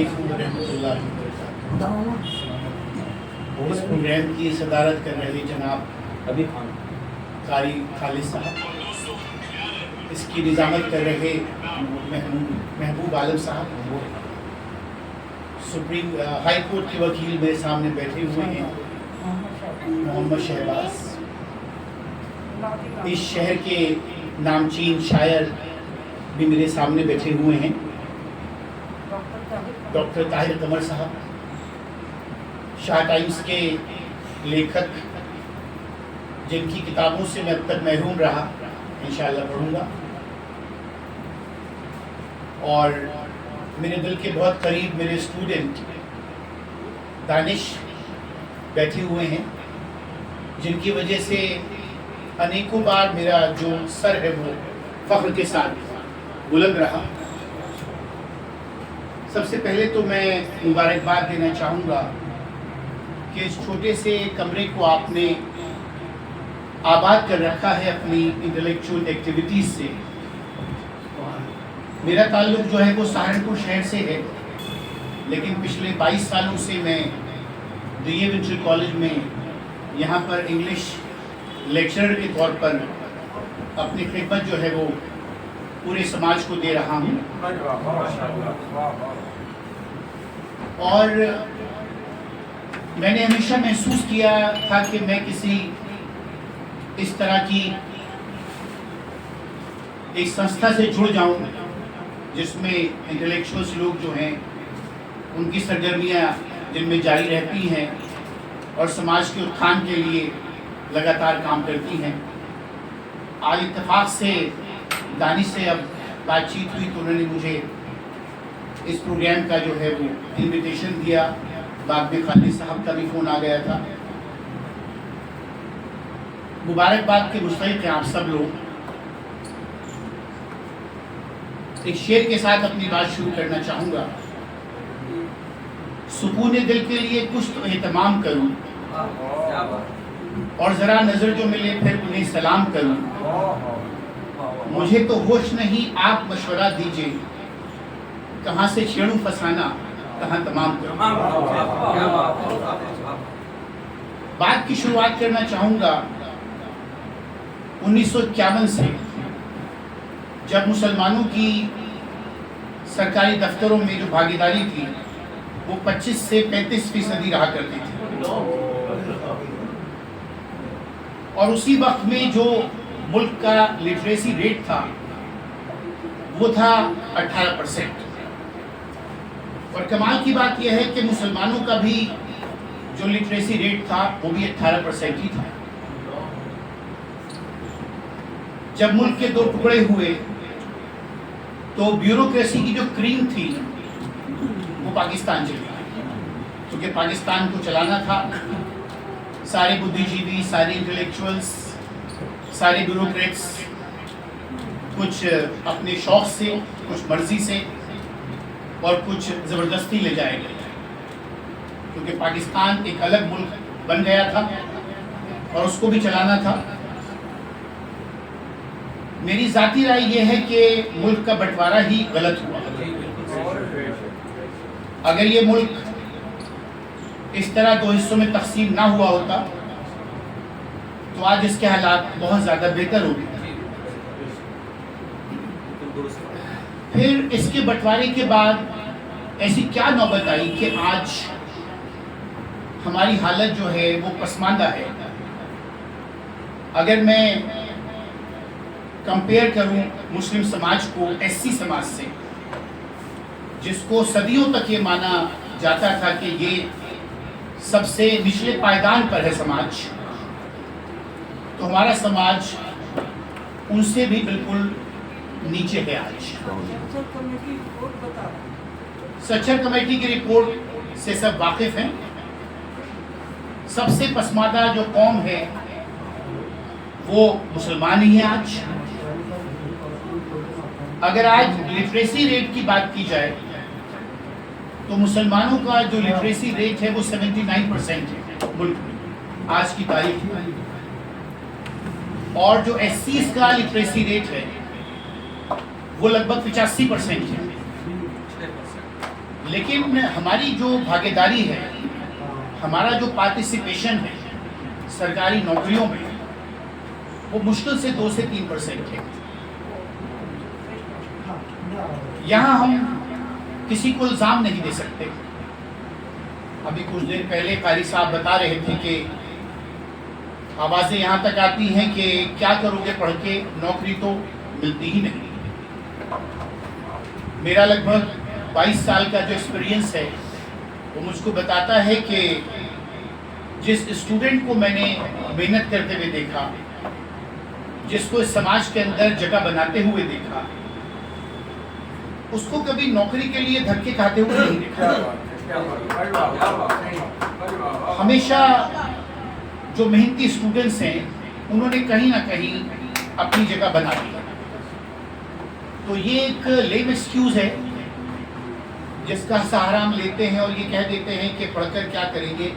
علیکم ورحمۃ اللہ وبرکاتہ۔ اس پروگرام کی صدارت کر رہے جناب قاری خالد صاحب، اس کی نظامت کر رہے محبوب عالم صاحب، سپریم ہائی کورٹ کے وکیل میرے سامنے بیٹھے ہوئے ہیں محمد شہباز، اس شہر کے نامچین شاعر بھی میرے سامنے بیٹھے ہوئے ہیں، ڈاکٹر طاہر قمر صاحب، شاہ ٹائمز کے لیکھک جن کی کتابوں سے میں اب تک محروم رہا، انشاءاللہ پڑھوں گا، اور میرے دل کے بہت قریب میرے اسٹوڈنٹ دانش بیٹھے ہوئے ہیں، جن کی وجہ سے انیکوں بار میرا جو سر ہے وہ فخر کے ساتھ بلند رہا۔ سب سے پہلے تو میں مبارکباد دینا چاہوں گا کہ اس چھوٹے سے کمرے کو آپ نے آباد کر رکھا ہے اپنی انٹلیکچوئل ایکٹیویٹیز سے۔ میرا تعلق جو ہے وہ سہارنپور شہر سے ہے، لیکن پچھلے 22 سالوں سے میں ڈی اے ونٹری کالج میں یہاں پر انگلش لیکچرر کے طور پر اپنی خدمت جو ہے وہ پورے سماج کو دے رہا ہوں، اور میں نے ہمیشہ محسوس کیا تھا کہ میں کسی اس طرح کی ایک سنستھا سے جڑ جاؤں جس میں انٹلیکچوئلس لوگ جو ہیں ان کی سرگرمیاں جن میں جاری رہتی ہیں اور سماج کے اتھان کے لیے لگاتار کام کرتی ہیں۔ آج اتفاق سے دانش سے اب بات چیت ہوئی تو انہوں نے مجھے اس پروگرام کا جو ہے وہ انویٹیشن دیا، بعد میں خالد صاحب کا بھی فون آ گیا تھا۔ مبارکباد کے مستحق ہیں آپ سب لوگ۔ ایک شعر کے ساتھ اپنی بات شروع کرنا چاہوں گا۔ سکون دل کے لیے کچھ تو اہتمام کروں، اور ذرا نظر جو ملے پھر انہیں سلام کروں، مجھے تو ہوش نہیں آپ مشورہ دیجئے، کہاں سے چھیڑوں فسانہ کہاں تمام کروں۔ بات کی شروعات کرنا چاہوں گا 1951 سے، جب مسلمانوں کی سرکاری دفتروں میں جو بھاگیداری تھی وہ 25 سے 35% رہا کرتی تھی، اور اسی وقت میں جو ملک کا لٹریسی ریٹ تھا وہ تھا 18%، اور کمال کی بات یہ ہے کہ مسلمانوں کا بھی جو لٹریسی ریٹ تھا وہ بھی 18% ہی تھا۔ جب ملک کے 2 ٹکڑے ہوئے تو بیوروکریسی کی جو کریم تھی وہ پاکستان چلی گئی، کیونکہ پاکستان کو چلانا تھا، سارے بدھی جیوی، سارے انٹلیکچوئلس، سارے بیوروکریٹس کچھ اپنے شوق سے، کچھ مرضی سے، اور کچھ زبردستی لے جائے گئے، کیونکہ پاکستان ایک الگ ملک بن گیا تھا اور اس کو بھی چلانا تھا۔ میری ذاتی رائے یہ ہے کہ ملک کا بٹوارا ہی غلط ہوا۔ اگر یہ ملک اس طرح 2 حصوں میں تقسیم نہ ہوا ہوتا تو آج اس کے حالات بہت زیادہ بہتر ہوتے۔ پھر اس کے بٹوارے کے بعد ایسی کیا نوبت آئی کہ آج ہماری حالت جو ہے وہ پسماندہ ہے۔ اگر میں کمپیئر کروں مسلم سماج کو ایس سی سماج سے، جس کو صدیوں تک یہ مانا جاتا تھا کہ یہ سب سے نچلے پائیدان پر ہے سماج، تو ہمارا سماج ان سے بھی بالکل نیچے ہے آج۔ سچر کمیٹی کی رپورٹ سے سب واقف ہیں۔ سب سے پسماندہ جو قوم ہے وہ مسلمان ہی ہیں آج۔ اگر آج لٹریسی ریٹ کی بات کی جائے تو مسلمانوں کا جو لٹریسی ریٹ ہے وہ 79% ہے ملک میں آج کی تاریخ میں، اور جو ایس سیز کا لٹریسی ریٹ ہے وہ لگ بھگ 85% ہے۔ لیکن ہماری جو بھاگیداری ہے، ہمارا جو پارٹیسپیشن ہے سرکاری نوکریوں میں، وہ مشکل سے 2 سے 3% ہے. یہاں ہم کسی کو الزام نہیں دے سکتے. ابھی کچھ دیر پہلے قاری صاحب بتا رہے تھے کہ آوازیں یہاں تک آتی ہیں کہ کیا کرو گے پڑھ کے، نوکری تو ملتی ہی نہیں. میرا لگ بھگ 22 سال کا جو ایکسپیرینس ہے وہ مجھ کو بتاتا ہے کہ جس اسٹوڈنٹ کو میں نے محنت کرتے ہوئے دیکھا، جس کو اس سماج کے اندر جگہ بناتے ہوئے دیکھا، اس کو کبھی نوکری کے لیے دھکے کھاتے ہوئے نہیں دیکھا. ہمیشہ جو محنتی اسٹوڈنٹس ہیں انہوں نے کہیں نہ کہیں اپنی جگہ بنا لی. تو یہ ایک لیم ایکسکیوز ہے جس کا سہارا ہم لیتے ہیں اور یہ کہہ دیتے ہیں کہ پڑھ کر کیا کریں گے،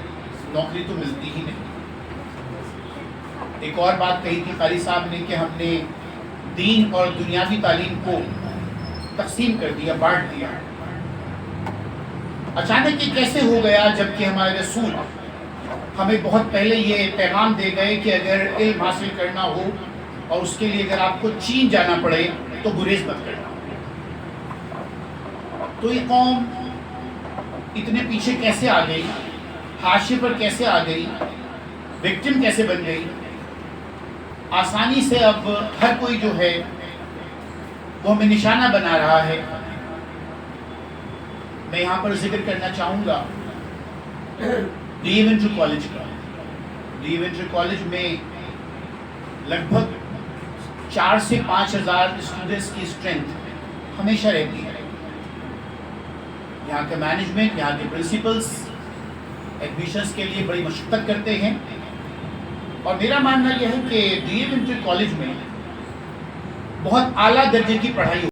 نوکری تو ملتی ہی نہیں. ایک اور بات کہی تھی قاری صاحب نے کہ ہم نے دین اور دنیاوی تعلیم کو تقسیم کر دیا، بانٹ دیا. اچانک یہ کیسے ہو گیا جبکہ ہمارے رسول ہمیں بہت پہلے یہ پیغام دے گئے کہ اگر علم حاصل کرنا ہو اور اس کے لیے اگر آپ کو چین جانا پڑے تو گریز مت کرنا. تو یہ قوم اتنے پیچھے کیسے آ گئی، حاشیے پر کیسے آ گئی، وکٹم کیسے بن گئی؟ آسانی سے اب ہر کوئی جو ہے وہ ہمیں نشانہ بنا رہا ہے. میں یہاں پر ذکر کرنا چاہوں گا ڈی ایونٹری کالج کا. ڈی ایونٹری کالج میں لگ بھگ 4 سے 5 ہزار اسٹوڈنٹس کی اسٹرینتھ ہمیشہ رہتی ہے. یہاں کے مینجمنٹ، یہاں کے پرنسپلس ایڈمیشنس کے لیے بڑی مشقت کرتے ہیں. اور میرا ماننا یہ ہے کہ ڈی ایونٹری کالج میں بہت اعلیٰ درجے کی پڑھائی